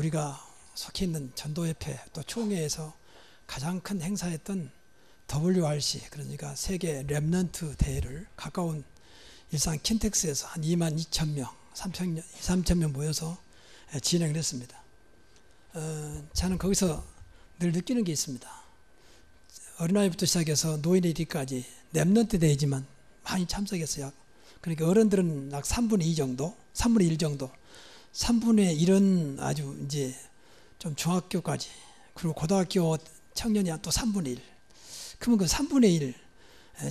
우리가 속해 있는 전도협회 또 총회에서 가장 큰 행사였던 WRC, 그러니까 세계 렘넌트 대회를 가까운 일산 킨텍스에서 한 2만 2천 명, 3천 명 모여서 진행을 했습니다. 저는 거기서 늘 느끼는 게 있습니다. 어린아이부터 시작해서 노인에 이르기까지 렘넌트 대회지만 많이 참석했어요. 그러니까 어른들은 약 3분의 2 정도, 3분의 1 정도, 3분의 1은 아주 이제 좀 중학교까지, 그리고 고등학교 청년이 또 3분의 1. 그러면 그 3분의 1,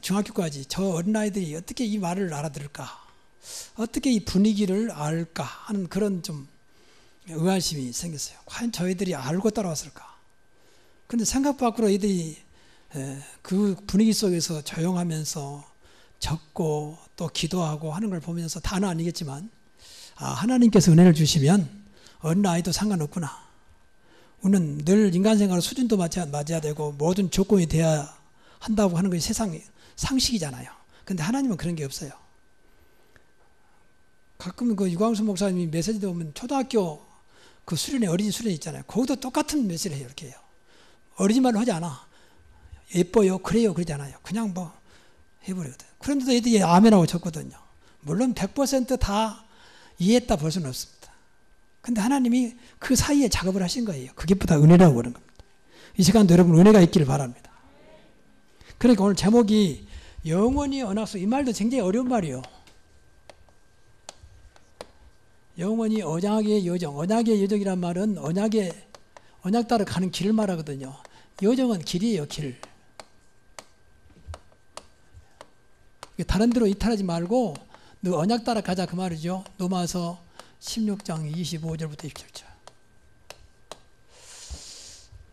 중학교까지 저 어린아이들이 어떻게 이 말을 알아들을까? 어떻게 이 분위기를 알까? 하는 그런 좀 의아심이 생겼어요. 과연 저희들이 알고 따라왔을까? 근데 생각 밖으로 애들이 그 분위기 속에서 조용하면서 적고 또 기도하고 하는 걸 보면서 다는 아니겠지만, 하나님께서 은혜를 주시면 어린아이도 상관없구나. 우리는 늘 인간생활 수준도 맞아야 되고 모든 조건이 돼야 한다고 하는 것이 세상의 상식이잖아요. 근데 하나님은 그런 게 없어요. 가끔 그 유광수 목사님이 메시지 보면 초등학교 그 수련회, 어린이 수련회 있잖아요. 거기도 똑같은 메시지를 해요. 이렇게 해요. 어린이 말을 하지 않아. 예뻐요, 그래요, 그러지 않아요. 그냥 뭐 해버리거든. 그런데도 애들이 아멘하고 적거든요. 물론 100% 다 이해했다 볼 수는 없습니다. 근데 하나님이 그 사이에 작업을 하신 거예요. 그게 보다 은혜라고 그런 겁니다. 이 시간도 여러분 은혜가 있기를 바랍니다. 그러니까 오늘 제목이 영원히 언약속, 이 말도 굉장히 어려운 말이에요. 영원히 언약의 여정, 언약의 여정이란 말은 언약 따라 가는 길을 말하거든요. 여정은 길이에요, 길. 다른 데로 이탈하지 말고 너 언약 따라 가자 그 말이죠. 로마서 16장 25절부터 27절.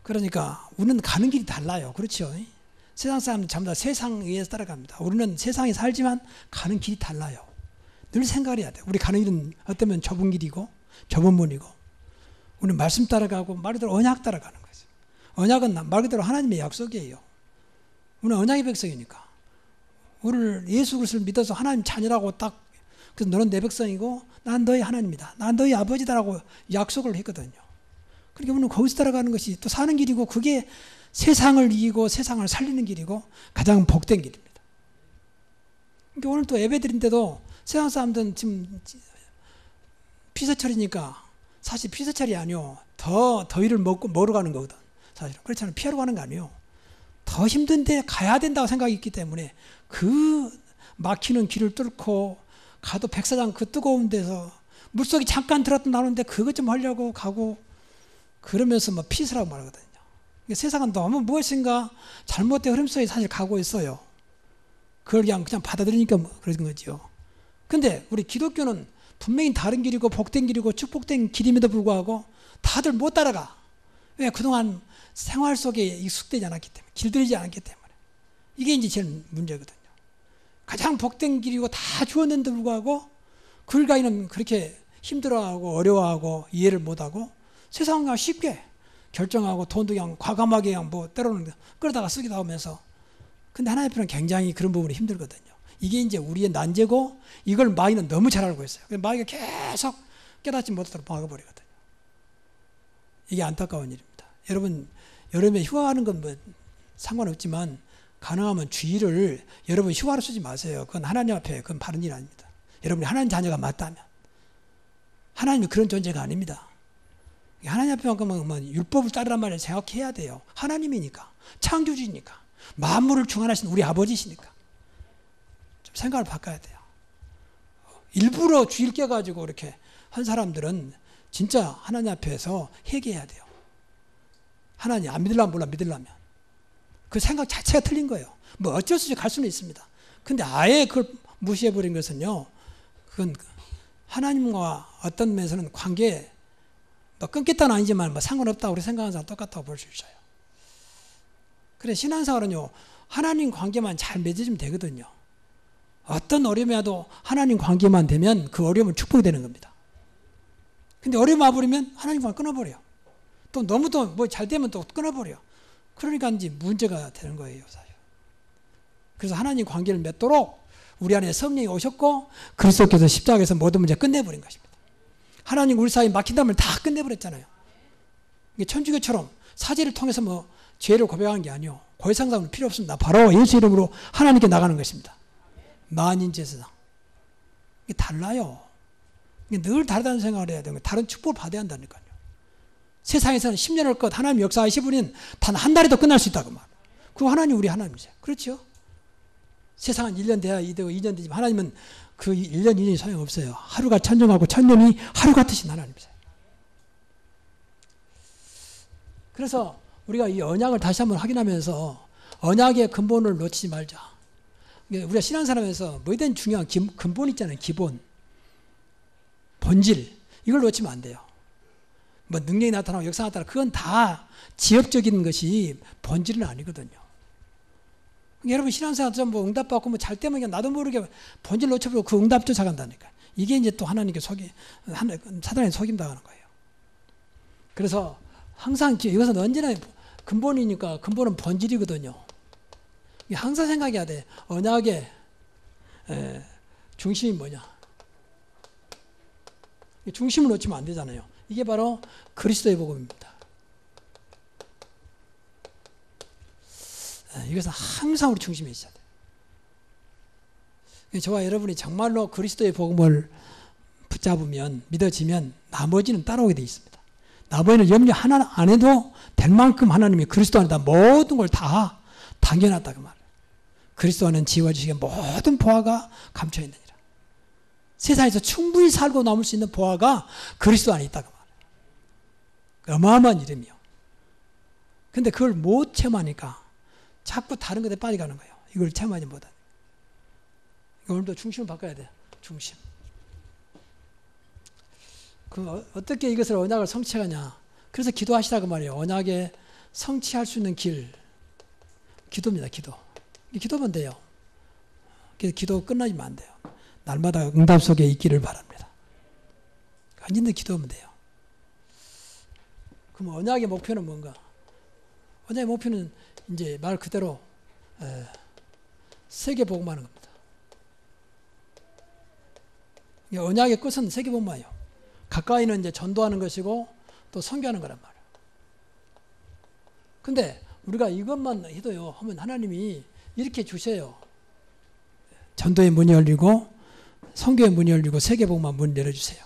그러니까 우리는 가는 길이 달라요. 그렇죠? 세상 사람은 전부 다 세상 위에서 따라갑니다. 우리는 세상에 살지만 가는 길이 달라요. 늘 생각을 해야 돼요. 우리 가는 길은 어쩌면 좁은 길이고 좁은 문이고, 우리는 말씀 따라가고 말 그대로 언약 따라가는 거죠. 언약은 말 그대로 하나님의 약속이에요. 우리는 언약의 백성이니까. 우리를 예수 그리스도를 믿어서 하나님 자녀라고 딱, 그래서 너는 내 백성이고 난 너의 하나님이다, 난 너의 아버지다라고 약속을 했거든요. 그러니까 우리는 거기서 따라가는 것이 또 사는 길이고, 그게 세상을 이기고 세상을 살리는 길이고 가장 복된 길입니다. 그러니까 오늘 또 예배드린데도 세상 사람들은 지금 피서철이니까 사실 피서철이 아니요, 더위를 먹으러 가는 거거든. 사실은 그렇잖아요. 피하러 가는 거 아니에요. 더 힘든데 가야 된다고 생각이 있기 때문에 그 막히는 길을 뚫고 가도 백사장 그 뜨거운 데서 물속에 잠깐 들었다 나오는데 그것 좀 하려고 가고, 그러면서 뭐 피서라고 말하거든요. 그러니까 세상은 너무 무엇인가 잘못된 흐름 속에 사실 가고 있어요. 그걸 그냥 받아들이니까 그런 거죠. 근데 우리 기독교는 분명히 다른 길이고 복된 길이고 축복된 길임에도 불구하고 다들 못 따라가. 왜? 그동안 생활 속에 익숙되지 않았기 때문에, 길들이지 않았기 때문에. 이게 이제 제일 문제거든요. 가장 복된 길이고 다 주었는데도 불구하고 그걸 가기는 그렇게 힘들어하고 어려워하고 이해를 못하고 세상과 쉽게 결정하고 돈도 그냥 과감하게 그냥 뭐 때로는 끌어다가 쓰기도 하면서. 근데 하나님 앞에는 굉장히 그런 부분이 힘들거든요. 이게 이제 우리의 난제고, 이걸 마귀는 너무 잘 알고 있어요. 마귀가 계속 깨닫지 못하도록 막아버리거든요. 이게 안타까운 일입니다. 여러분, 여름에 휴가하는 건 뭐 상관없지만 가능하면 주일을 여러분 휴가로 쓰지 마세요. 그건 하나님 앞에 그건 바른 일 아닙니다. 여러분이 하나님 자녀가 맞다면. 하나님이 그런 존재가 아닙니다. 하나님 앞에만큼은 뭐 율법을 따르란 말을 생각해야 돼요. 하나님이니까, 창조주니까, 만물을 주관하신 우리 아버지시니까. 좀 생각을 바꿔야 돼요. 일부러 주일 깨가지고 이렇게 한 사람들은 진짜 하나님 앞에서 회개해야 돼요. 하나님 안 믿으려면 몰라, 믿으려면. 그 생각 자체가 틀린 거예요. 뭐 어쩔 수 없이 갈 수는 있습니다. 근데 아예 그걸 무시해버린 것은요, 그건 하나님과 어떤 면에서는 관계, 뭐 끊겠다는 아니지만 뭐 상관없다고 우리 생각하는 사람 똑같다고 볼 수 있어요. 그래, 신앙생활은요, 하나님 관계만 잘 맺어지면 되거든요. 어떤 어려움이 와도 하나님 관계만 되면 그 어려움은 축복이 되는 겁니다. 근데 어려움 와버리면 하나님 관계 끊어버려. 또 너무 또 뭐 잘 되면 또 끊어버려. 그러니까 이제 문제가 되는 거예요, 사실. 그래서 하나님 관계를 맺도록 우리 안에 성령이 오셨고 그리스도께서 십자가에서 모든 문제 끝내버린 것입니다. 하나님 우리 사이 막힌 담을 다 끝내버렸잖아요. 이게 천주교처럼 사제를 통해서 뭐 죄를 고백하는 게 아니요. 고해상담은 필요 없습니다. 바로 예수 이름으로 하나님께 나가는 것입니다. 만인제사장. 이게 달라요. 이게 늘 다르다는 생각을 해야 되는 거예요. 다른 축복을 받아야 한다니까요. 세상에서는 10년을 것 하나님 역사하실 분은 단 한 달에도 끝날 수 있다고 말. 그 하나님 우리 하나님이세요. 그렇죠? 세상은 1년 돼야 2년 되지만 하나님은 그 1년, 2년이 소용없어요. 하루가 천년하고 천년이 하루 같으신 하나님이세요. 그래서 우리가 이 언약을 다시 한번 확인하면서 언약의 근본을 놓치지 말자. 우리가 신앙생활에서 뭐든 중요한 근본 있잖아요. 기본. 본질. 이걸 놓치면 안 돼요. 뭐 능력이 나타나고 역사가 나타나고 그건 다 지엽적인 것이 본질은 아니거든요. 여러분 신앙생활 뭐 응답받고 뭐 잘 때면 그냥 나도 모르게 본질 놓쳐버리고 그 응답 쫓아간다니까요. 이게 이제 또 하나님께 사단에 속임당하는 거예요. 그래서 항상 이것은 언제나 근본이니까 근본은 본질이거든요. 항상 생각해야 돼. 언약의 중심이 뭐냐. 중심을 놓치면 안 되잖아요. 이게 바로 그리스도의 복음입니다. 이것은 항상 우리 중심에 있어야 돼요. 저와 여러분이 정말로 그리스도의 복음을 붙잡으면 믿어지면 나머지는 따라오게 되어 있습니다. 나머지는 염려 하나 안 해도 될 만큼 하나님이 그리스도 안에다 모든 걸 다 당겨놨다고 말해요. 그리스도 안에는 지워지시게 모든 보화가 감춰있느니라. 세상에서 충분히 살고 남을 수 있는 보화가 그리스도 안에 있다고 말해요. 어마어마한 이름이요. 근데 그걸 못 체험하니까 자꾸 다른 것에 빠져가는 거예요. 이걸 체험하지 못하니까. 오늘도 중심을 바꿔야 돼요. 중심. 어떻게 이것을 언약을 성취하냐. 그래서 기도하시라고 말이에요. 언약에 성취할 수 있는 길. 기도입니다. 기도. 기도면 돼요. 기도 끝나지면 안 돼요. 날마다 응답 속에 있기를 바랍니다. 간절히 기도하면 돼요. 그럼 언약의 목표는 뭔가? 언약의 목표는 이제 말 그대로 세계 복음하는 겁니다. 언약의 끝은 세계 복음이에요. 가까이는 이제 전도하는 것이고 또 선교하는 거란 말이에요. 근데 우리가 이것만 해도요, 하면 하나님이 이렇게 주세요. 전도의 문이 열리고 선교의 문이 열리고 세계 복음만 문 열어주세요.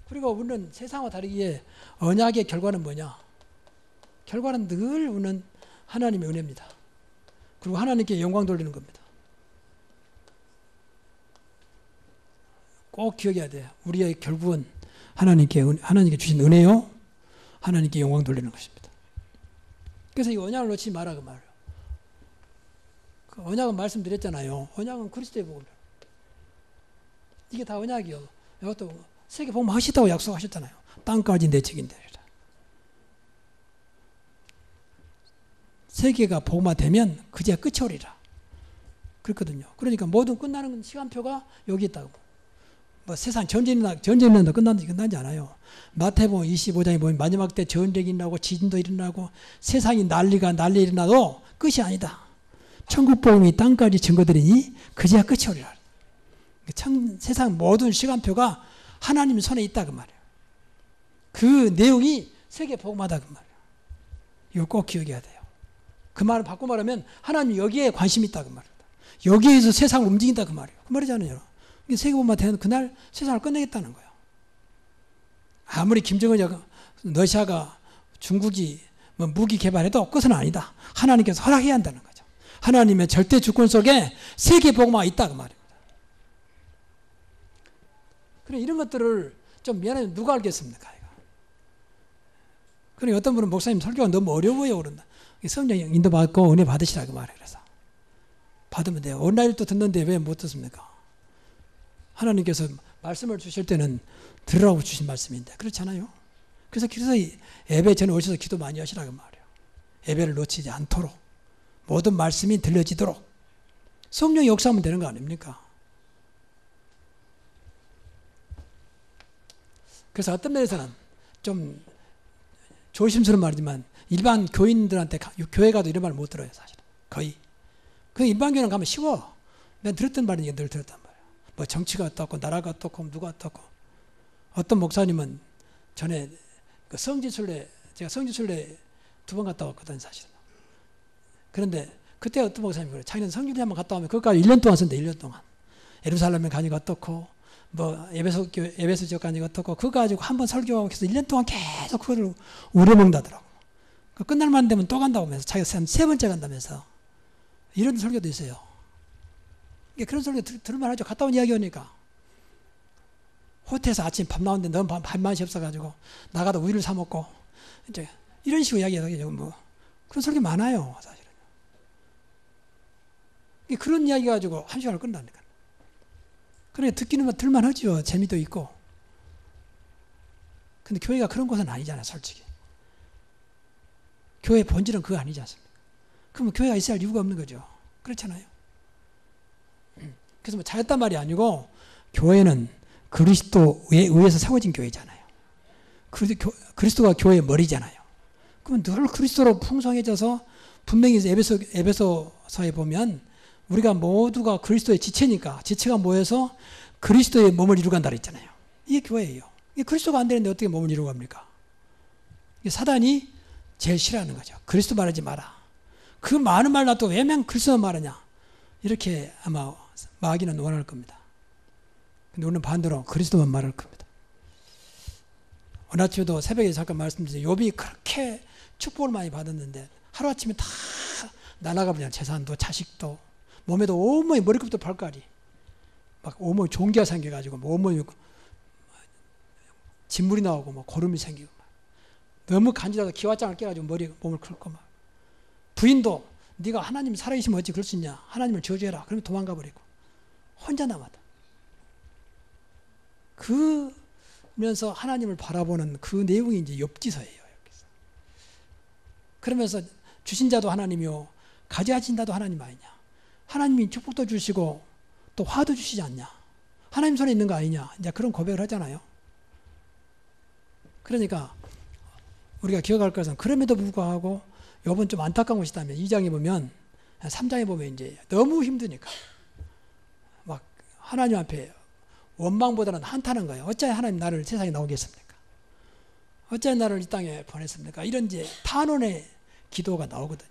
그리고 우리는 세상과 다르게 언약의 결과는 뭐냐? 결과는 늘 우리는 하나님의 은혜입니다. 그리고 하나님께 영광 돌리는 겁니다. 꼭 기억해야 돼요. 우리의 결국은 하나님께 주신 은혜요, 하나님께 영광 돌리는 것입니다. 그래서 이 언약을 놓치지 마라 그 말이에요. 그 언약은 말씀드렸잖아요. 언약은 그리스도의 복음이에요. 이게 다 언약이요. 이것도 세계 복음 하시다고 약속하셨잖아요. 땅까지 내 책임되리라. 세계가 복음화되면 그제야 끝이 오리라. 그렇거든요. 그러니까 모든 끝나는 시간표가 여기 있다고. 뭐 세상 전쟁이 일어난다 끝나지 않아요. 마태복음 25장에 보면 마지막 때 전쟁이 일어나고 지진도 일어나고 세상이 난리 일어나도 끝이 아니다. 천국 복음이 땅까지 증거되리니 그제야 끝이 오리라. 세상 모든 시간표가 하나님 손에 있다 그 말이에요. 그 내용이 세계 복음화다 그 말이에요. 이걸 꼭 기억해야 돼요. 그 말을 바꿔 말하면 하나님 여기에 관심이 있다 그 말입니다. 여기에서 세상을 움직인다 그 말이에요. 그 말이잖아요. 세계 복음화 되는 그날 세상을 끝내겠다는 거예요. 아무리 김정은이 러시아가 중국이 뭐 무기 개발해도 끝은 아니다. 하나님께서 허락해야 한다는 거죠. 하나님의 절대 주권 속에 세계 복음화가 있다 그 말입니다. 그래 이런 것들을 좀 미안하면 누가 알겠습니까? 그래 어떤 분은 목사님 설교가 너무 어려워요 그런다. 성령 인도 받고 은혜 받으시라고 말해. 그래서 받으면 돼요. 온라인도 듣는데 왜 못 듣습니까? 하나님께서 말씀을 주실 때는 들으라고 주신 말씀인데 그렇잖아요. 그래서 예배 전에 오셔서 기도 많이 하시라고 말해요. 예배를 놓치지 않도록 모든 말씀이 들려지도록 성령이 역사하면 되는 거 아닙니까? 그래서 어떤 면에서는 좀 조심스러운 말이지만 일반 교인들한테 교회 가도 이런 말 못 들어요 사실은 거의. 그 일반 교회는 가면 쉬워. 내가 들었던 말이니까 늘 들었단 말이야. 뭐 정치가 어떻고 나라가 어떻고 누가 어떻고. 어떤 목사님은 전에 그 성지순례, 제가 성지순례 2번 갔다 왔거든요, 사실은. 그런데 그때 어떤 목사님이 그래요. 자기는 성지순례 한번 갔다 오면 그것까지 1년 동안 쓴대, 1년 동안. 예루살렘에 가니까 어떻고, 뭐 에베소 지역 가니까 어떻고, 그거 가지고 한번 설교하고 해서 1년 동안 계속 그거를 우려먹는다더라고. 끝날 만 되면 또 간다고 하면서 자기가 한 3번째 간다면서. 이런 설교도 있어요. 그런 설교 들을만 하죠. 갔다 온 이야기 오니까. 호텔에서 아침 밥 나오는데 너무 밥맛이 없어가지고 나가다 우유를 사 먹고 이제 이런 식으로 이야기하죠. 뭐 그런 설교 많아요, 사실은. 그런 이야기 가지고 1시간을 끝난다니까. 그래 듣기는 들만 하죠. 재미도 있고. 근데 교회가 그런 곳은 아니잖아요, 솔직히. 교회의 본질은 그거 아니지 않습니까? 그러면 교회가 있어야 할 이유가 없는 거죠. 그렇잖아요. 그래서 뭐 잘했단 말이 아니고 교회는 그리스도에 의해서 세워진 교회잖아요. 그리스도가 교회의 머리잖아요. 그러면 늘 그리스도로 풍성해져서 분명히 에베소서에 보면 우리가 모두가 그리스도의 지체니까 지체가 모여서 그리스도의 몸을 이루간다 그랬잖아요. 이게 교회예요. 이게 그리스도가 안 되는데 어떻게 몸을 이루갑니까? 사단이 제일 싫어하는 거죠. 그리스도 말하지 마라. 그 많은 말 놔도 왜 맨 그리스도만 말하냐. 이렇게 아마 마귀는 원할 겁니다. 근데 우리는 반대로 그리스도만 말할 겁니다. 오늘 아침에도 새벽에 잠깐 말씀드렸는데 욥이 그렇게 축복을 많이 받았는데 하루아침에 다 날아가 버리냐. 재산도 자식도 몸에도 온몸이 머리끝부터 발까지 막 온몸이 종기가 생겨가지고 뭐 온몸이 진물이 나오고 뭐 고름이 생기고 막. 너무 간지러서 기와장을 깨가지고 몸을 긁고 막. 부인도 네가 하나님 살아계시면 어찌 그럴 수 있냐. 하나님을 저주해라. 그러면 도망가 버리고 혼자 남았다. 그러면서 하나님을 바라보는 그 내용이 이제 욥기서예요. 그러면서 주신 자도 하나님이요 가져하신 자도 하나님 아니냐. 하나님이 축복도 주시고 또 화도 주시지 않냐. 하나님 손에 있는 거 아니냐. 이제 그런 고백을 하잖아요. 그러니까 우리가 기억할 것은 그럼에도 불구하고 욥은 좀 안타까운 것이 있다면 2장에 보면 3장에 보면 이제 너무 힘드니까 막 하나님 앞에 원망보다는 한탄한 거예요. 어찌 하나님 나를 세상에 나오게 했습니까? 어찌 나를 이 땅에 보냈습니까? 이런 이제 탄원의 기도가 나오거든요.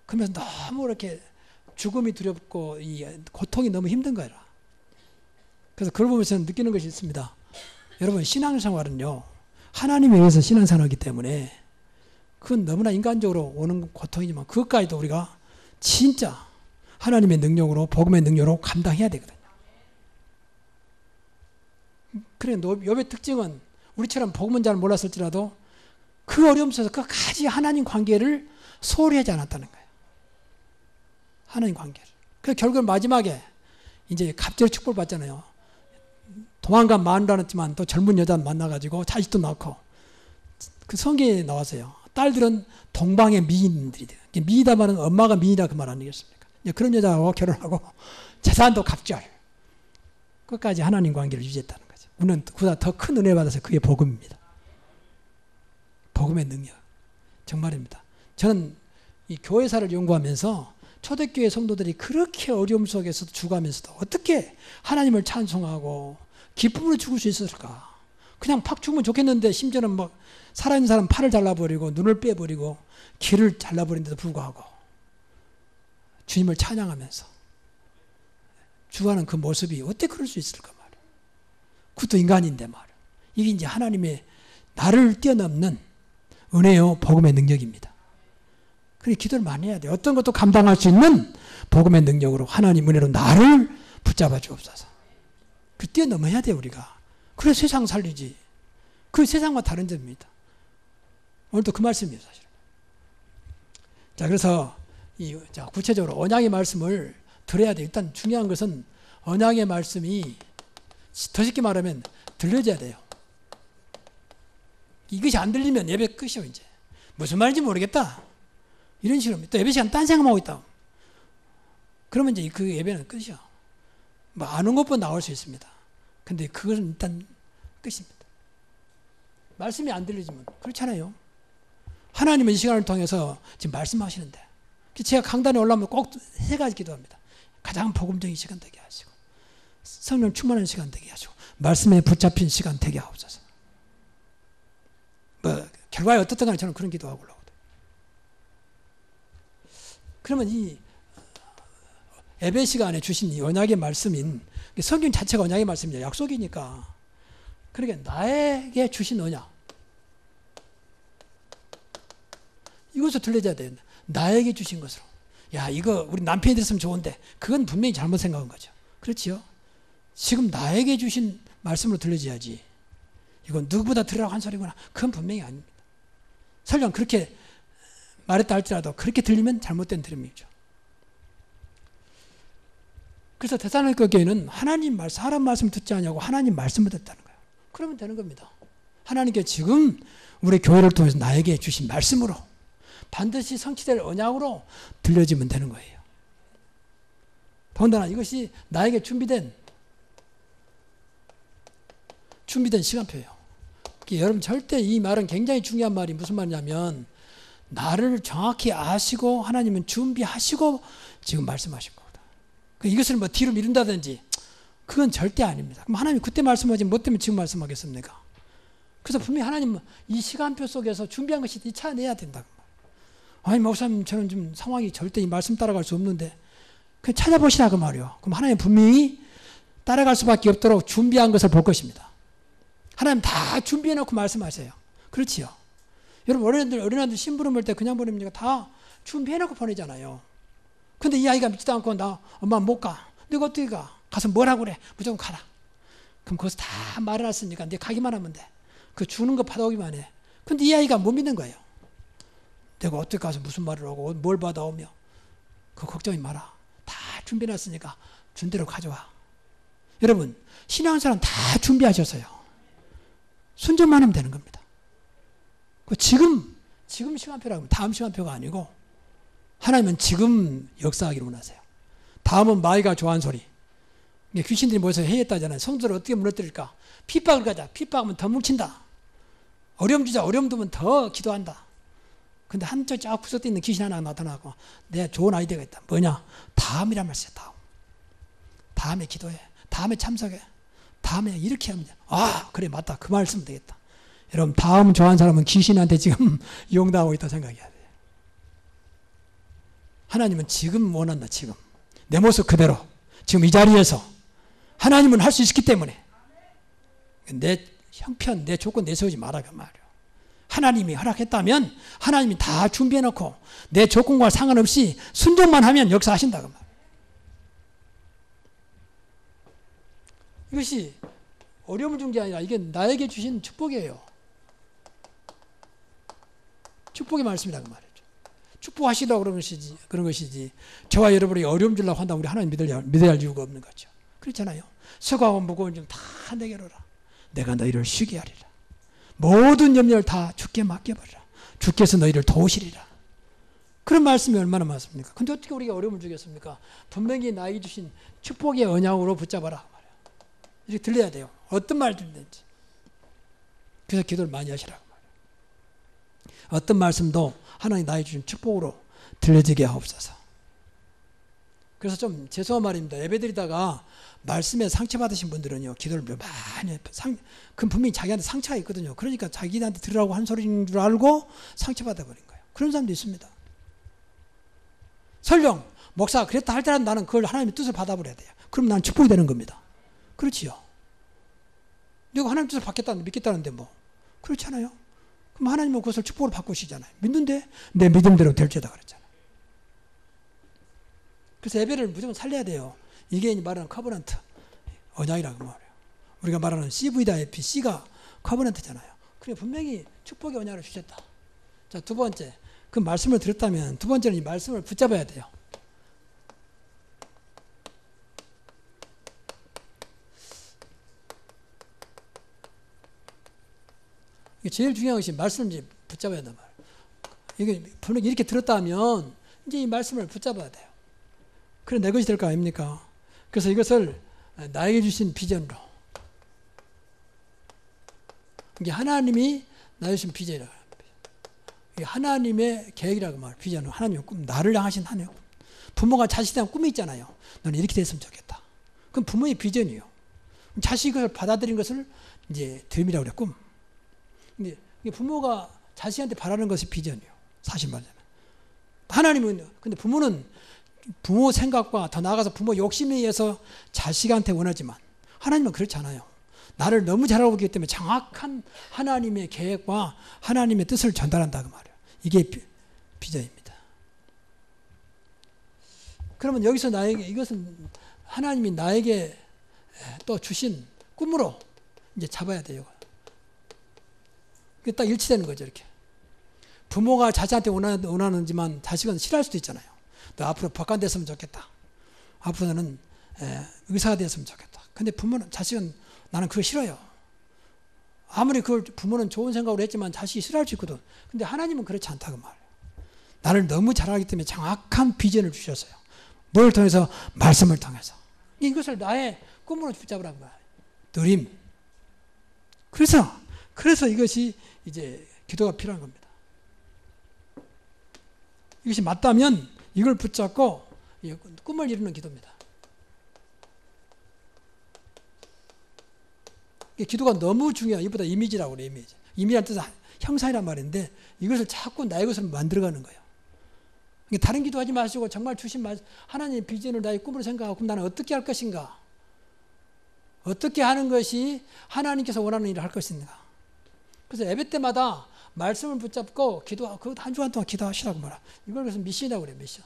그러면서 너무 이렇게 죽음이 두렵고 이 고통이 너무 힘든 거라. 그래서 그걸 보면서 느끼는 것이 있습니다. 여러분 신앙생활은요. 하나님에 의해서 신앙생활하기 때문에 그건 너무나 인간적으로 오는 고통이지만 그것까지도 우리가 진짜 하나님의 능력으로 복음의 능력으로 감당해야 되거든요. 그래 욥의 특징은 우리처럼 복음은 잘 몰랐을지라도 그 어려움 속에서 끝까지 하나님 관계를 소홀히 하지 않았다는 거예요. 하나님 관계를. 그 결국 마지막에 이제 갑자기 축복을 받잖아요. 도망간 마누라는 했지만 또 젊은 여자 만나가지고 자식도 낳고 그 성경에 나왔어요. 딸들은 동방의 미인들이 돼요. 미이다 말은 엄마가 미인이다 그 말 아니겠습니까? 그런 여자하고 결혼하고 재산도 갑절. 끝까지 하나님 관계를 유지했다는 거죠. 우리는 그보다 더 큰 은혜 받아서 그게 복음입니다. 복음의 능력. 정말입니다. 저는 이 교회사를 연구하면서 초대교회 성도들이 그렇게 어려움 속에서도 죽어가면서도 어떻게 하나님을 찬송하고 기쁨으로 죽을 수 있었을까? 그냥 팍 죽으면 좋겠는데 심지어는 막 살아있는 사람 팔을 잘라버리고 눈을 빼버리고 귀를 잘라버린데도 불구하고 주님을 찬양하면서 죽어가는 그 모습이 어떻게 그럴 수 있을까 말이야. 그것도 인간인데 말이야. 이게 이제 하나님의 나를 뛰어넘는 은혜요 복음의 능력입니다. 그래 기도를 많이 해야 돼. 어떤 것도 감당할 수 있는 복음의 능력으로 하나님 은혜로 나를 붙잡아 주옵소서. 그 뛰어넘어야 돼 우리가. 그래 세상 살리지. 그 세상과 다른 점입니다. 오늘도 그 말씀이에요 사실. 자 그래서 자 구체적으로 언약의 말씀을 들어야 돼. 일단 중요한 것은 언약의 말씀이 더 쉽게 말하면 들려져야 돼요. 이것이 안 들리면 예배 끝이요 이제. 무슨 말인지 모르겠다. 이런 식으로 또 예배 시간 딴 생각하고 있다. 그러면 이제 그 예배는 끝이야. 뭐 아는 것보다 나올 수 있습니다. 근데 그것은 일단 끝입니다. 말씀이 안 들리지만 그렇잖아요. 하나님은 이 시간을 통해서 지금 말씀하시는데 제가 강단에 올라오면 꼭 3가지 기도합니다. 가장 복음적인 시간 되게 하시고 성령 충만한 시간 되게 하시고 말씀에 붙잡힌 시간 되게 하옵소서. 결과에 어떻든 간에 저는 그런 기도하고 올라오거든요. 그러면 이 예배 시간에 주신 이 언약의 말씀인 성경 자체가 언약의 말씀이죠. 약속이니까. 그러니까 나에게 주신 언약. 이것을 들려줘야 돼요. 나에게 주신 것으로. 야, 이거 우리 남편이 됐으면 좋은데 그건 분명히 잘못 생각한 거죠. 그렇지요? 지금 나에게 주신 말씀으로 들려줘야지. 이건 누구보다 들으라고 한 소리구나. 그건 분명히 아닙니다. 설령 그렇게 말했다 할지라도 그렇게 들리면 잘못된 들음이죠. 그래서 데살로니가 교회는 하나님 말씀, 사람 말씀 듣지 않냐고 하나님 말씀을 듣다는 거예요. 그러면 되는 겁니다. 하나님께 지금 우리 교회를 통해서 나에게 주신 말씀으로 반드시 성취될 언약으로 들려지면 되는 거예요. 더군다나 이것이 나에게 준비된 시간표예요. 여러분 절대 이 말은 굉장히 중요한 말이 무슨 말이냐면 나를 정확히 아시고 하나님은 준비하시고 지금 말씀하신 거다. 이것을 뭐 뒤로 미룬다든지 그건 절대 아닙니다. 그럼 하나님이 그때 말씀하지 뭐 때문에 지금 말씀하겠습니까? 그래서 분명히 하나님은 이 시간표 속에서 준비한 것이 이차내야 된다. 아니 목사님 저는 좀 상황이 절대 이 말씀 따라갈 수 없는데 그냥 찾아보시라 그 말이요. 그럼 하나님 분명히 따라갈 수밖에 없도록 준비한 것을 볼 것입니다. 하나님 다 준비해놓고 말씀하세요. 그렇지요. 여러분 어린아이들 심부름 볼 때 그냥 보내면 다 준비해놓고 보내잖아요. 근데 이 아이가 믿지도 않고 나 엄마 못 가. 내가 어떻게 가? 가서 뭐라고 그래? 무조건 가라. 그럼 거기서 다 말해놨으니까 내가 가기만 하면 돼. 그 주는 거 받아오기만 해. 근데 이 아이가 못 믿는 거예요. 내가 어떻게 가서 무슨 말을 하고 뭘 받아오며 그거 걱정이 마라. 다 준비해놨으니까 준 대로 가져와. 여러분 신앙생활은 다 준비하셨어요. 순종만 하면 되는 겁니다. 지금 시간표라고 하면 다음 시간표가 아니고 하나님은 지금 역사하기를 원하세요. 다음은 마귀가 좋아하는 소리. 귀신들이 모여서 회의했다잖아요. 성도를 어떻게 무너뜨릴까? 핍박을 가자. 핍박하면 더 뭉친다. 어려움 주자. 어려움 두면 더 기도한다. 근데 한쪽 쫙 구석에 있는 귀신 하나 나타나고 내 좋은 아이디어가 있다. 뭐냐? 다음이란 말이야. 다음에 기도해. 다음에 참석해. 다음에 이렇게 하면 돼. 아 그래 맞다. 그 말 쓰면 되겠다. 여러분 다음 좋아하는 사람은 귀신한테 지금 이용당하고 있다고 생각해야 돼요. 하나님은 지금 원한다. 지금 내 모습 그대로 지금 이 자리에서 하나님은 할 수 있기 때문에 내 형편 내 조건 내세우지 마라 그 말이에요. 하나님이 허락했다면 하나님이 다 준비해놓고 내 조건과 상관없이 순종만 하면 역사하신다 그 말이에요. 이것이 어려움을 준 게 아니라 이게 나에게 주신 축복이에요. 축복의 말씀이라고 말이죠. 축복하시라고 그런 것이지 저와 여러분이 어려움 주려고 한다면 우리 하나님 믿어야 할 이유가 없는 거죠. 그렇잖아요. 수고하고 무거운 점 다 내게로 오라. 내가 너희를 쉬게 하리라. 모든 염려를 다 주께 맡겨버리라. 주께서 너희를 도우시리라. 그런 말씀이 얼마나 많습니까? 근데 어떻게 우리가 어려움을 주겠습니까? 분명히 나에게 주신 축복의 언약으로 붙잡아라. 이렇게 들려야 돼요. 어떤 말 듣는지. 그래서 기도를 많이 하시라고 말해요. 어떤 말씀도 하나님 나에게 주신 축복으로 들려지게 하옵소서. 그래서 좀 죄송한 말입니다. 예배드리다가 말씀에 상처받으신 분들은요. 기도를 많이 해요. 그럼 분명히 자기한테 상처가 있거든요. 그러니까 자기한테 들으라고 한 소리인 줄 알고 상처받아버린 거예요. 그런 사람도 있습니다. 설령 목사가 그랬다 할때라도 나는 그걸 하나님의 뜻을 받아버려야 돼요. 그럼 난 축복이 되는 겁니다. 그렇지요. 내가 하나님 뜻을 받겠다는데 믿겠다는데 뭐 그렇잖아요. 그럼 하나님은 그것을 축복으로 바꾸시잖아요. 믿는데 내 믿음대로 될지다 그랬잖아요. 그래서 예배를 무조건 살려야 돼요. 이게 말하는 커버넌트 언약이라고 말해요. 우리가 말하는 CVIP C가 커버넌트잖아요. 그러니까 분명히 축복의 언약을 주셨다. 자, 두 번째 그 말씀을 들었다면 두 번째는 이 말씀을 붙잡아야 돼요. 이게 제일 중요한 것이 말씀을 이제 붙잡아야 한단 말이에요. 이게 분명히 이렇게 들었다면 이제 이 말씀을 붙잡아야 돼요. 그래 내 것이 될 거 아닙니까? 그래서 이것을 나에게 주신 비전으로 이게 하나님이 나에게 주신 비전이라고 합니다. 이게 하나님의 계획이라고 말해요. 비전은 하나님의 꿈, 나를 향하신 하나님의 꿈. 부모가 자식에 대한 꿈이 있잖아요. 너는 이렇게 됐으면 좋겠다. 그건 부모의 비전이에요. 자식이 그걸 받아들인 것을 이제 됨이라고 그래요. 꿈. 근데 부모가 자식한테 바라는 것이 비전이요. 사실 말하자면. 하나님은 근데 부모는 부모 생각과 더 나아가서 부모 욕심에 의해서 자식한테 원하지만 하나님은 그렇지 않아요. 나를 너무 잘 알고 있기 때문에 정확한 하나님의 계획과 하나님의 뜻을 전달한다 그 말이에요. 이게 비전입니다. 그러면 여기서 나에게 이것은 하나님이 나에게 또 주신 꿈으로 이제 잡아야 돼요. 그게 딱 일치되는 거죠. 이렇게 부모가 자식한테 원하는지만 자식은 싫어할 수도 있잖아요. 너 앞으로 법관 됐으면 좋겠다. 앞으로 너는 의사가 됐으면 좋겠다. 근데 부모는 자식은 나는 그거 싫어요. 아무리 그걸 부모는 좋은 생각으로 했지만 자식이 싫어할 수 있거든. 근데 하나님은 그렇지 않다고 말이에요. 나를 너무 잘 알기 때문에 정확한 비전을 주셨어요. 뭘 통해서? 말씀을 통해서. 이것을 나의 꿈으로 붙잡으라는 거야. 누림. 그래서 이것이 이제 기도가 필요한 겁니다. 이것이 맞다면 이걸 붙잡고 꿈을 이루는 기도입니다. 기도가 너무 중요해요. 이보다 이미지라고 그래요. 이미지. 이미지란 뜻은 형상이란 말인데 이것을 자꾸 나의 것을 만들어가는 거예요. 다른 기도하지 마시고 정말 주신 하나님의 비전을 나의 꿈으로 생각하고 그럼 나는 어떻게 할 것인가? 어떻게 하는 것이 하나님께서 원하는 일을 할 것인가? 그래서 예배 때마다 말씀을 붙잡고 그 한 주간 동안 기도하시라고 말아. 이걸 그래서 미션이라고 그래요. 미션.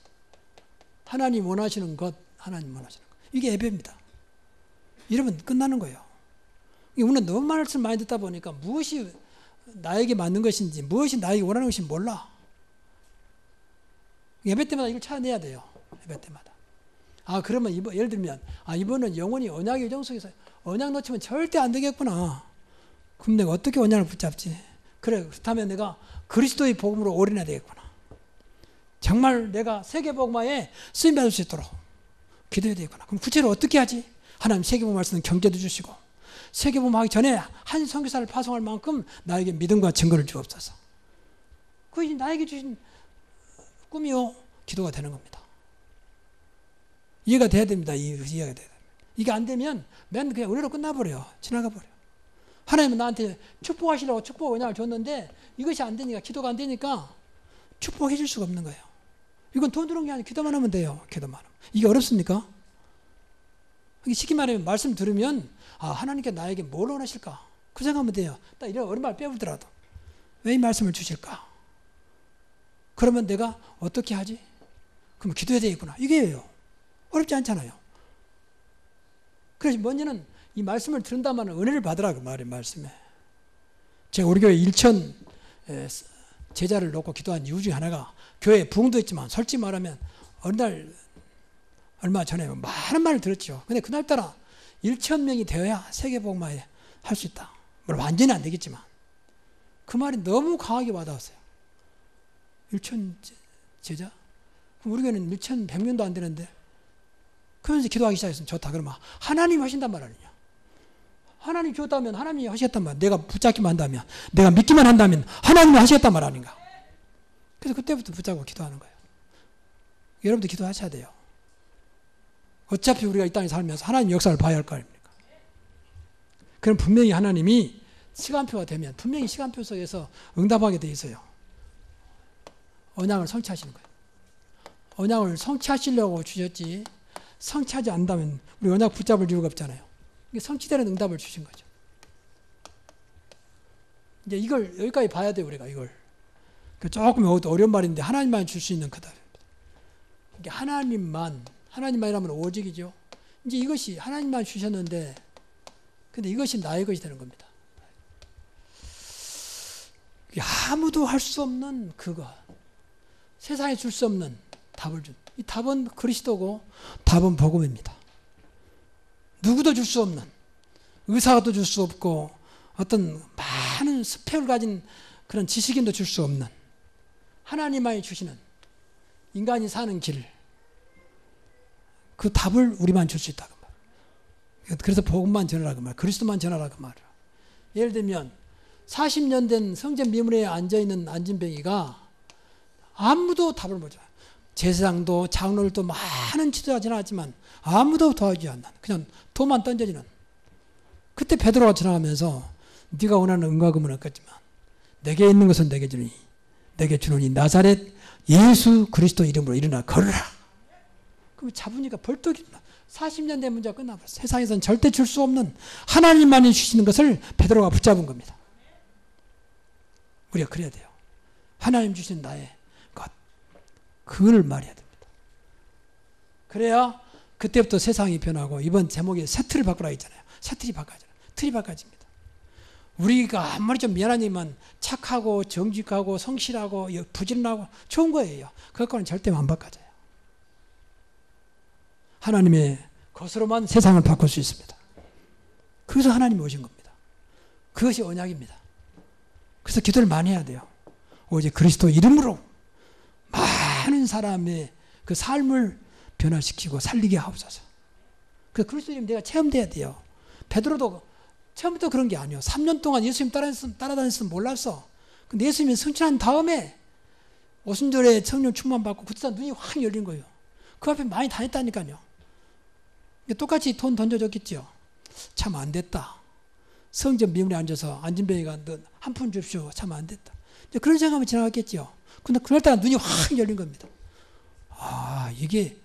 하나님 원하시는 것, 하나님 원하시는 것. 이게 예배입니다. 이러면 끝나는 거예요. 우리는 너무 말씀을 많이 듣다 보니까 무엇이 나에게 맞는 것인지, 무엇이 나에게 원하는 것인지 몰라. 예배 때마다 이걸 찾아내야 돼요. 예배 때마다. 그러면 예를 들면, 이번은 영원히 언약의 요정 속에서 언약 놓치면 절대 안 되겠구나. 그럼 내가 어떻게 언약을 붙잡지? 그렇다면 내가 그리스도의 복음으로 올인해야 되겠구나. 정말 내가 세계복음화에 쓰임받을 수 있도록 기도해야 되겠구나. 그럼 구체로 어떻게 하지? 하나님 세계복음 말씀은 경제도 주시고 세계복음 하기 전에 한 선교사를 파송할 만큼 나에게 믿음과 증거를 주옵소서. 그것이 나에게 주신 꿈이요 기도가 되는 겁니다. 이해가 돼야 됩니다. 이해가 돼야 됩니다. 이게 안 되면 맨 그냥 은혜로 끝나버려요. 지나가 버려요. 하나님은 나한테 축복하시려고 축복 언약을 줬는데 이것이 안 되니까 기도가 안 되니까 축복해 줄 수가 없는 거예요. 이건 돈 주는 게 아니라 기도만 하면 돼요. 기도만 하면. 이게 어렵습니까? 쉽게 말하면 말씀 들으면 하나님께 나에게 뭘 원하실까? 그 생각하면 돼요. 딱 이런 어려운 말 빼보더라도 왜 이 말씀을 주실까? 그러면 내가 어떻게 하지? 그럼 기도해야 되겠구나. 이게요. 어렵지 않잖아요. 그래서 먼저는 이 말씀을 들은다면 은혜를 받으라 그 말이에요. 말씀에. 제가 우리 교회 1천 제자를 놓고 기도한 이유 중에 하나가 교회에 부흥도 있지만 솔직히 말하면 어느 날 얼마 전에 많은 말을 들었죠. 근데 그날따라 1,000명이 되어야 세계복음화에 할 수 있다. 물론 완전히 안 되겠지만 그 말이 너무 강하게 와닿았어요. 1,000 제자? 그럼 우리 교회는 1,100명도 안 되는데 그러면서 기도하기 시작했으면 좋다. 그러면 하나님이 하신단 말 아니냐. 하나님이 줬다면 하나님이 하시겠단 말. 내가 붙잡기만 한다면, 내가 믿기만 한다면 하나님이 하시겠단 말 아닌가. 그래서 그때부터 붙잡고 기도하는 거예요. 여러분도 기도하셔야 돼요. 어차피 우리가 이 땅에 살면서 하나님 역사를 봐야 할 거 아닙니까? 그럼 분명히 하나님이 시간표가 되면 분명히 시간표 속에서 응답하게 돼 있어요. 언약을 성취하시는 거예요. 언약을 성취하시려고 주셨지 성취하지 않는다면 우리 언약 붙잡을 이유가 없잖아요. 이게 성취되는 응답을 주신 거죠. 이제 이걸 여기까지 봐야 돼요. 우리가 이걸. 조금 어려운 말인데 하나님만 줄 수 있는 그답. 이게 하나님만이라면 오직이죠. 이제 이것이 하나님만 주셨는데 근데 이것이 나의 것이 되는 겁니다. 아무도 할 수 없는 그거. 세상에 줄 수 없는 답을 준. 이 답은 그리스도고 답은 복음입니다. 누구도 줄 수 없는 의사도 줄 수 없고 어떤 많은 스펙을 가진 그런 지식인도 줄 수 없는 하나님만이 주시는 인간이 사는 길 그 답을 우리만 줄 수 있다 그 말. 그래서 복음만 전하라 그 말. 그리스도만 전하라 그 말. 예를 들면 40년 된 성전 미문에 앉아있는 안진뱅이가 아무도 답을 못 줘요. 제사장도 장로들도 많은 지도가 지나갔지만 아무도 도와주지 않는 그냥 도만 던져지는 그때 베드로가 지나가면서 네가 원하는 은과 금은 없겠지만 내게 있는 것은 내게 주노니 나사렛 예수 그리스도 이름으로 일어나 걸으라. 그럼 잡으니까 벌떡 일어나. 40년 된 문제가 끝나버렸어요. 세상에서는 절대 줄 수 없는 하나님만이 주시는 것을 베드로가 붙잡은 겁니다. 우리가 그래야 돼요. 하나님 주신 나의 것, 그걸 말해야 됩니다. 그래야 그때부터 세상이 변하고, 이번 제목에 새 틀을 바꾸라 했잖아요. 새 틀이 바꿔져요. 틀이 바꿔집니다. 우리가 아무리 좀 미안하지만 착하고 정직하고 성실하고 부지런하고 좋은 거예요. 그것과는 절대 안 바꿔져요. 하나님의 것으로만 세상을 바꿀 수 있습니다. 그래서 하나님이 오신 겁니다. 그것이 언약입니다. 그래서 기도를 많이 해야 돼요. 오직 그리스도 이름으로 많은 사람의 그 삶을 변화시키고 살리게 하옵소서. 그 그리스도 이름 내가 체험돼야 돼요. 베드로도 처음부터 그런 게 아니에요. 3년 동안 예수님 따라다녔으면 몰랐어. 근데 예수님이 승천한 다음에 오순절에 성령 충만받고 그때 눈이 확 열린 거예요. 그 앞에 많이 다녔다니까요. 똑같이 돈 던져줬겠죠. 참 안 됐다. 성전 미문에 앉아서 안진뱅이가 너 한 푼 줍시오. 참 안 됐다. 그런 생각하면 지나갔겠죠. 근데 그날따라 눈이 확 열린 겁니다. 아, 이게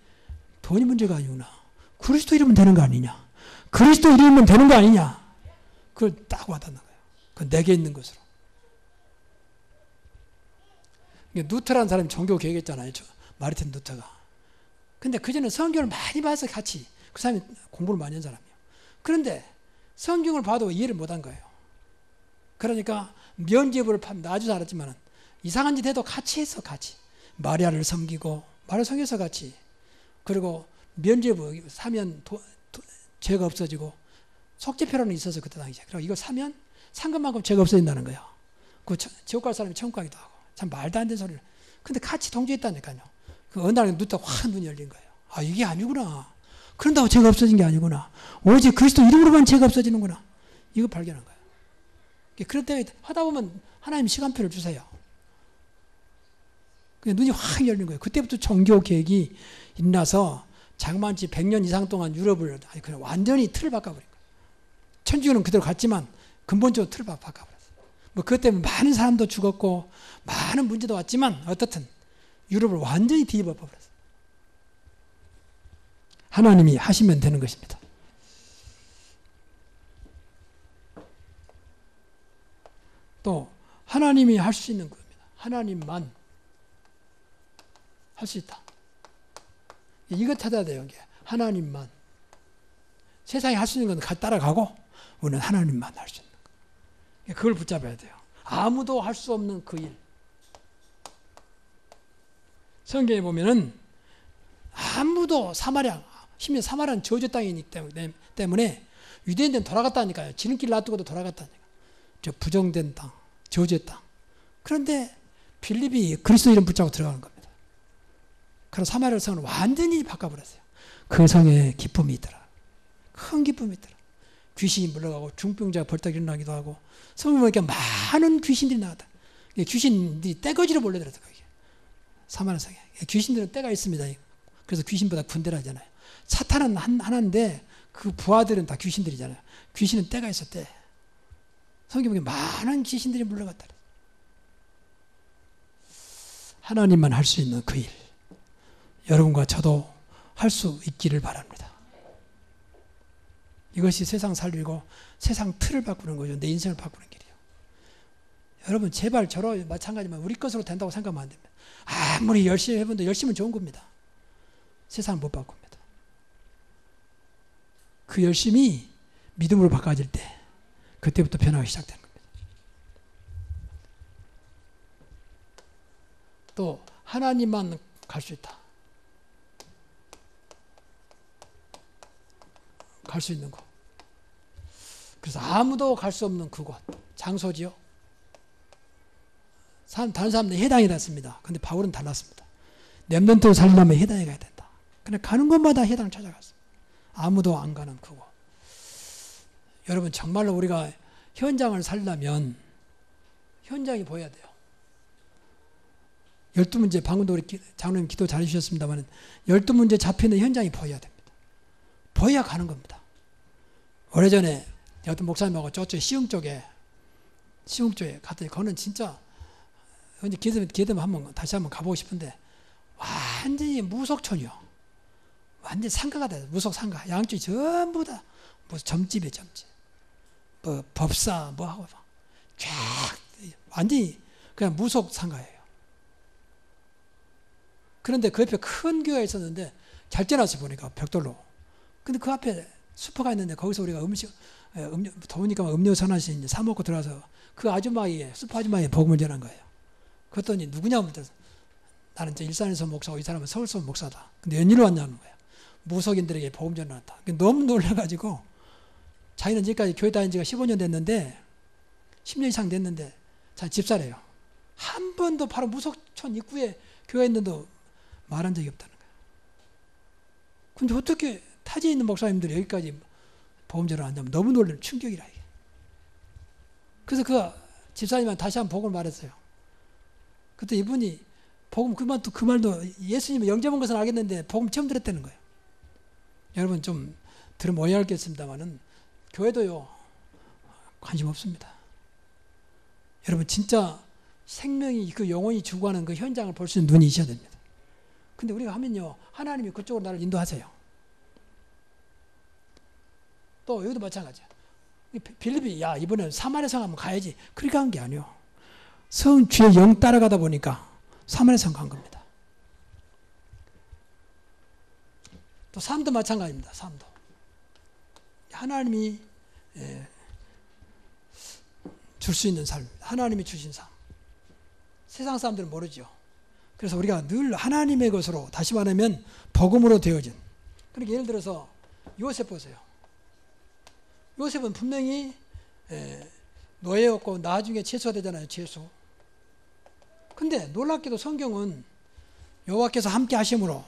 돈이 문제가 아니구나. 그리스도 이름은 되는 거 아니냐. 그리스도 이름은 되는 거 아니냐. 그걸 딱 와닿는 거예요. 그건 내게 있는 것으로. 누터라는 사람이 종교 개혁했잖아요. 마르틴 누터가. 근데 그전에 성경을 많이 봐서 같이 그 사람이 공부를 많이 한 사람이에요. 그런데 성경을 봐도 이해를 못한 거예요. 그러니까 면죄부를 아주 알았지만 이상한 짓 해도 같이 했어. 같이 마리아를 섬기고 마리아 섬겨서 같이, 그리고 면죄부 사면 죄가 없어지고 속죄표라는 있어서 그때 당시에. 그리고 이걸 사면 산 것만큼 죄가 없어진다는 거예요. 그 지옥 갈 사람이 천국 가기도 하고. 참 말도 안 되는 소리를. 근데 같이 동조했다니까요. 그 어느 날 눈 확 눈이 열린 거예요. 아, 이게 아니구나. 그런다고 죄가 없어진 게 아니구나. 오직 그리스도 이름으로만 죄가 없어지는구나. 이거 발견한 거예요. 그럴 때 하다 보면 하나님 시간표를 주세요. 눈이 확 열린 거예요. 그때부터 종교 개혁이 일어나서 장만치 100년 이상 동안 유럽을 그냥 완전히 틀을 바꿔버린 거예요. 천주교는 그대로 갔지만 근본적으로 틀을 바꿔버렸어요. 뭐 그것 때문에 많은 사람도 죽었고 많은 문제도 왔지만 어떻든 유럽을 완전히 뒤집어 버렸어요. 하나님이 하시면 되는 것입니다. 또 하나님이 할 수 있는 겁니다. 하나님만 할 수 있다. 이거 찾아야 돼요. 하나님만. 세상이 할 수 있는 건 같이 따라가고 우리는 하나님만 할 수 있는 거. 그걸 붙잡아야 돼요. 아무도 할 수 없는 그 일. 성경에 보면은 아무도 심지어 사마리아는 저주 땅이기 때문에 유대인들은 돌아갔다니까요. 지름길 놔두고도 돌아갔다니까. 저 부정된 땅, 저주의 땅. 그런데 빌립이 그리스도 이름 붙잡고 들어가는 겁니다. 그래서 사마리아 성을 완전히 바꿔버렸어요. 그 성에 기쁨이 있더라. 큰 기쁨이 있더라. 귀신이 물러가고 중병자가 벌떡 일어나기도 하고, 성경에 보니까 많은 귀신들이 나왔다. 귀신들이 떼거지로 몰려들었다. 사마리아 성에. 귀신들은 떼가 있습니다. 그래서 귀신보다 군대라잖아요. 사탄은 하나인데 그 부하들은 다 귀신들이잖아요. 귀신은 떼가 있어, 떼. 성경에 많은 귀신들이 물러갔다. 하나님만 할 수 있는 그 일. 여러분과 저도 할 수 있기를 바랍니다. 이것이 세상 살리고 세상 틀을 바꾸는 거죠. 내 인생을 바꾸는 길이에요. 여러분 제발 저로 마찬가지만 우리 것으로 된다고 생각하면 안 됩니다. 아무리 열심히 해본도 열심은 좋은 겁니다. 세상을 못 바꿉니다. 그 열심이 믿음으로 바꿔질 때 그때부터 변화가 시작되는 겁니다. 또 하나님만 갈 수 있다. 갈 수 있는 곳. 그래서 아무도 갈 수 없는 그곳, 장소지요. 다른 사람들은 해당이 됐습니다. 근데 바울은 달랐습니다. 렘넌트를 살려면 해당에 가야 된다. 그냥 가는 곳마다 해당을 찾아갔습니다. 아무도 안 가는 그곳. 여러분 정말로 우리가 현장을 살려면 현장이 보여야 돼요. 12문제, 방금도 우리 장로님 기도 잘해주셨습니다만 12문제 잡히는 현장이 보여야 됩니다. 보여야 가는 겁니다. 오래전에 어떤 목사님하고 저쪽 시흥 쪽에 시흥교회 갔더니 그거는 진짜 언제 기회 되면 다시 한번 가보고 싶은데 완전히 무속촌이요. 완전 상가가 돼. 무속 상가. 양쪽이 전부 다 무슨 점집이에요. 점집. 뭐 법사 뭐 하고 쫙 완전히 그냥 무속 상가예요. 그런데 그 옆에 큰 교회가 있었는데 잘 떼놨어 보니까 벽돌로. 근데 그 앞에 슈퍼가 있는데 거기서 우리가 더우니까 음료수 하나씩 사 먹고 들어가서 그 아줌마에 슈퍼 아줌마에 복음을 전한 거예요. 그랬더니 누구냐 물어서 나는 이제 일산에서 목사고 이 사람은 서울서 목사다. 근데 웬일로 왔냐는 거야. 무속인들에게 복음 전했다. 너무 놀라가지고 자기는 지금까지 교회 다닌 지가 15년 됐는데 10년 이상 됐는데 자기 집사래요. 한 번도 바로 무속촌 입구에 교회 있는데도 말한 적이 없다는 거예요. 근데 어떻게 타지에 있는 목사님들이 여기까지 복음전을 한다면 너무 놀라는 충격이라 이게. 그래서 그 집사님한테 다시 한번 복음을 말했어요. 그때 이분이 복음 그 말도 예수님을 영접한 것은 알겠는데 복음 처음 들었다는 거예요. 여러분 좀 들으면 오해하겠습니다만은 교회도요 관심 없습니다. 여러분 진짜 생명이 그 영혼이 죽어가는 그 현장을 볼 수 있는 눈이 있어야 됩니다. 근데 우리가 하면요 하나님이 그쪽으로 나를 인도하세요. 또 여기도 마찬가지야. 빌립이 야 이번에 사마리아 성 한번 가야지. 그렇게 한 게 아니요. 성 주의 영 따라가다 보니까 사마리아 성 간 겁니다. 또 삶도 마찬가지입니다. 삶도 하나님이 줄 수 있는 삶, 하나님이 주신 삶. 세상 사람들은 모르죠. 그래서 우리가 늘 하나님의 것으로 다시 말하면 복음으로 되어진. 그러니까 예를 들어서 요셉 보세요. 요셉은 분명히 노예였고 나중에 채소가 되잖아요. 채소. 근데 놀랍게도 성경은 여호와께서 함께 하심으로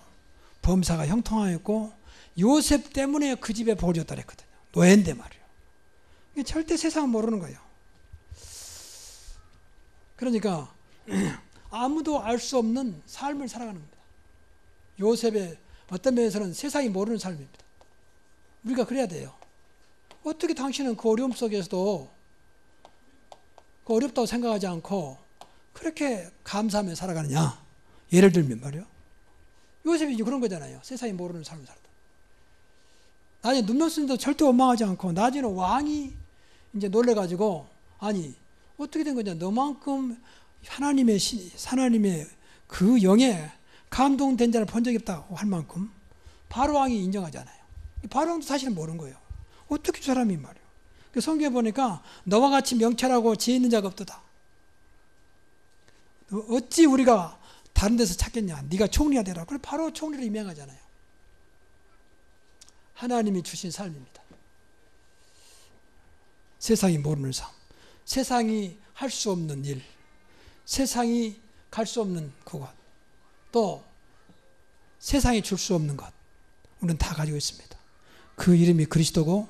범사가 형통하였고 요셉 때문에 그 집에 복을 줬다 그랬거든요. 노예인데 말이에요. 절대 세상은 모르는 거예요. 그러니까 아무도 알 수 없는 삶을 살아가는 겁니다. 요셉의 어떤 면에서는 세상이 모르는 삶입니다. 우리가 그래야 돼요. 어떻게 당신은 그 어려움 속에서도 그 어렵다고 생각하지 않고 그렇게 감사하며 살아가느냐. 예를 들면 말이요. 요셉이 이제 그런 거잖아요. 세상이 모르는 삶을 살다. 나중에 눈먼스님도 절대 원망하지 않고 나중에는 왕이 이제 놀래가지고 아니 어떻게 된 거냐. 너만큼 하나님의 그 영에 감동된 자를 본 적이 없다고 할 만큼 바로 왕이 인정하잖아요. 바로 왕도 사실은 모르는 거예요. 어떻게 저 사람이 말이에요. 성경에 보니까 너와 같이 명철하고 지혜 있는 자가 없도다. 어찌 우리가 다른 데서 찾겠냐. 네가 총리가 되라. 그래 바로 총리로 임명하잖아요. 하나님이 주신 삶입니다. 세상이 모르는 삶. 세상이 할 수 없는 일. 세상이 갈 수 없는 그것. 또 세상이 줄 수 없는 것. 우리는 다 가지고 있습니다. 그 이름이 그리스도고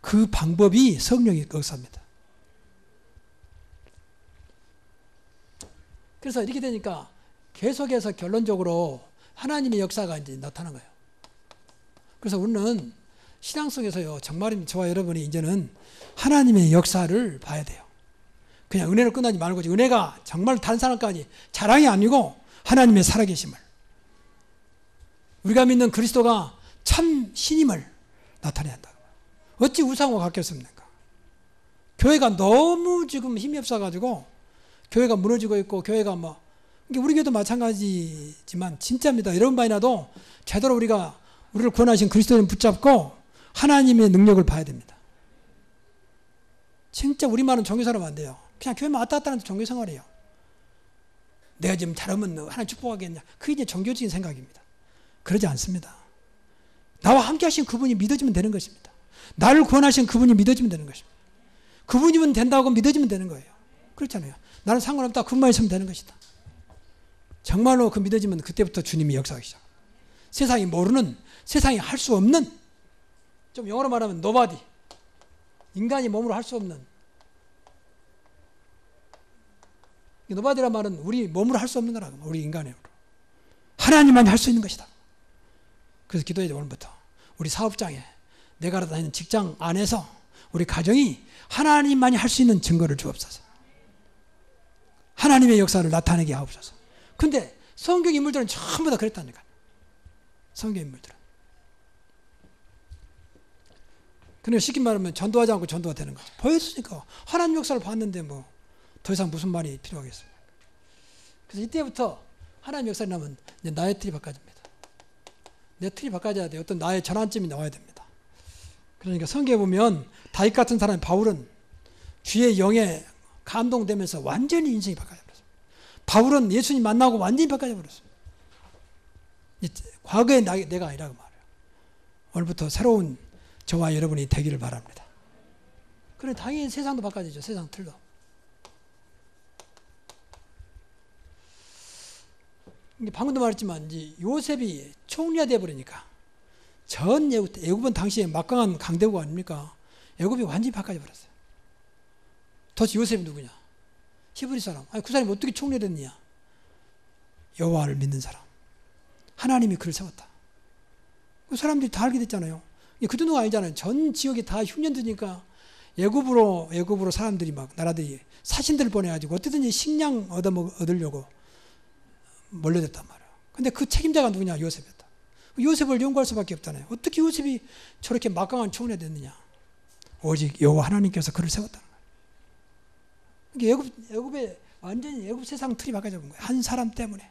그 방법이 성령의 역사입니다. 그래서 이렇게 되니까 계속해서 결론적으로 하나님의 역사가 이제 나타난 거예요. 그래서 우리는 신앙 속에서요, 정말 저와 여러분이 이제는 하나님의 역사를 봐야 돼요. 그냥 은혜로 끝나지 말고 은혜가 정말 다른 사람까지 자랑이 아니고 하나님의 살아계심을. 우리가 믿는 그리스도가 참 신임을 나타내야 한다. 어찌 우상과 같겠습니까? 교회가 너무 지금 힘이 없어가지고 교회가 무너지고 있고 교회가 우리 교회도 마찬가지지만 진짜입니다. 여러분만이라도 제대로 우리를 구원하신 그리스도를 붙잡고 하나님의 능력을 봐야 됩니다. 진짜 우리만은 종교생활 하면 안 돼요. 그냥 교회만 왔다 갔다 하는 종교생활이에요. 내가 지금 잘하면 하나님 축복하겠냐. 그게 이제 종교적인 생각입니다. 그러지 않습니다. 나와 함께 하신 그분이 믿어지면 되는 것입니다. 나를 구원하신 그분이 믿어지면 되는 것입니다. 그분이면 된다고 믿어지면 되는 거예요. 그렇잖아요. 나는 상관없다. 그분만 있으면 되는 것이다. 정말로 그 믿어지면 그때부터 주님이 역사하기 시작. 세상이 모르는, 세상이 할 수 없는, 좀 영어로 말하면 nobody. 인간이 몸으로 할 수 없는. nobody란 말은 우리 몸으로 할 수 없는 거라고. 우리 인간의 힘으로. 하나님만이 할 수 있는 것이다. 그래서 기도해야 돼, 오늘부터. 우리 사업장에, 내가 다니는 직장 안에서 우리 가정이 하나님만이 할 수 있는 증거를 주옵소서. 하나님의 역사를 나타내게 하옵소서. 근데 성경 인물들은 전부 다 그랬다니까. 성경 인물들은. 그러니까 쉽게 말하면 전도하지 않고 전도가 되는 거죠. 보였으니까. 하나님 역사를 봤는데 뭐 더 이상 무슨 말이 필요하겠습니까? 그래서 이때부터 하나님 역사를 나면 이제 나의 틀이 바꿔집니다. 내 틀이 바꿔져야 돼요. 어떤 나의 전환점이 나와야 됩니다. 그러니까 성경에 보면 다윗 같은 사람 바울은 주의 영에 감동되면서 완전히 인생이 바꿔져버렸어요. 바울은 예수님 만나고 완전히 바꿔져버렸어요. 과거의 내가 아니라고 말해요. 오늘부터 새로운 저와 여러분이 되기를 바랍니다. 그래 당연히 세상도 바꿔지죠. 세상 틀도. 방금도 말했지만 이제 요셉이 총리가 되어버리니까 전 애굽은 당시에 막강한 강대국 아닙니까? 애굽이 완전히 바꿔져 버렸어요. 도대체 요셉이 누구냐? 히브리 사람. 아니 그 사람이 어떻게 총리가 됐느냐? 여호와를 믿는 사람. 하나님이 그를 세웠다. 그 사람들이 다 알게 됐잖아요. 그 정도가 아니잖아요. 전 지역이 다 흉년드니까 애굽으로 사람들이 막 나라들이 사신들을 보내가지고 어떻게든지 식량 얻으려고 몰려댔단 말이에요. 근데 그 책임자가 누구냐? 요셉이었다. 요셉을 연구할 수밖에 없잖아요. 어떻게 요셉이 저렇게 막강한 총리가 됐느냐? 오직 여호와 하나님께서 그를 세웠다는 거예요. 애굽의 완전히 애굽 세상 틀이 바꿔져 본 거예요. 한 사람 때문에.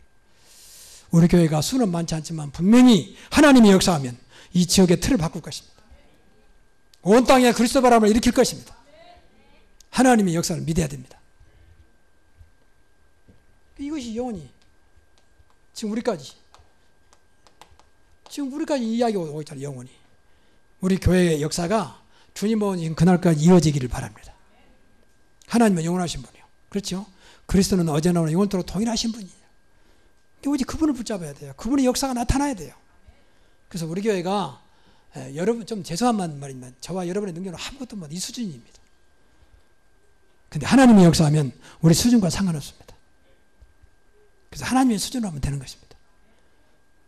우리 교회가 수는 많지 않지만 분명히 하나님이 역사하면 이 지역의 틀을 바꿀 것입니다. 온 땅에 그리스도 바람을 일으킬 것입니다. 하나님의 역사를 믿어야 됩니다. 이것이 영원히 지금 우리까지 이 이야기가 오고 있잖아요. 영원히 우리 교회의 역사가 주님 오신 그날까지 이어지기를 바랍니다. 하나님은 영원하신 분이요. 그렇죠? 그리스도는 어제나 오늘 영원토록 동일하신 분이에요. 오직 그분을 붙잡아야 돼요. 그분의 역사가 나타나야 돼요. 그래서 우리 교회가 여러분 좀 죄송한 말이지만 저와 여러분의 능력은 아무것도 못 이 수준입니다. 근데 하나님이 역사하면 우리 수준과 상관없습니다. 그래서 하나님의 수준으로 하면 되는 것입니다.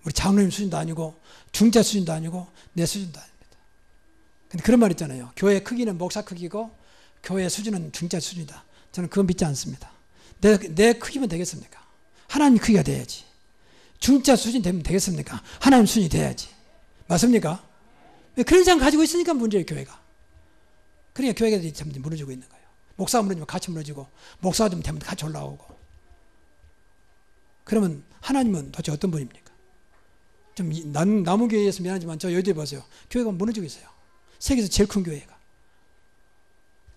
우리 장로님 수준도 아니고 중재 수준도 아니고 내 수준도 아닙니다. 근데 그런 말 있잖아요. 교회 크기는 목사 크기고 교회 수준은 중재 수준이다. 저는 그건 믿지 않습니다. 내 크기면 되겠습니까? 하나님 크기가 돼야지. 중재 수준이 되면 되겠습니까? 하나님 수준이 돼야지. 맞습니까? 그런 생각 가지고 있으니까 문제예요. 교회가. 그러니까 교회가 참 무너지고 있는 거예요. 목사가 무너지면 같이 무너지고 목사가 좀 되면 같이 올라오고. 그러면 하나님은 도대체 어떤 분입니까? 좀 남은 교회에서 미안하지만 저 여기에 보세요. 교회가 무너지고 있어요. 세계에서 제일 큰 교회가.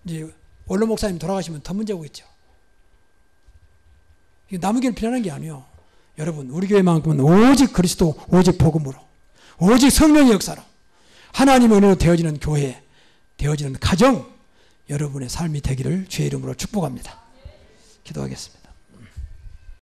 이제 원로 목사님 돌아가시면 더 문제 오겠죠. 남은 교회는 필요한 게 아니에요. 여러분 우리 교회만큼은 오직 그리스도 오직 복음으로 오직 성령의 역사로 하나님의 은혜로 되어지는 교회 되어지는 가정 여러분의 삶이 되기를 주의 이름으로 축복합니다. 기도하겠습니다.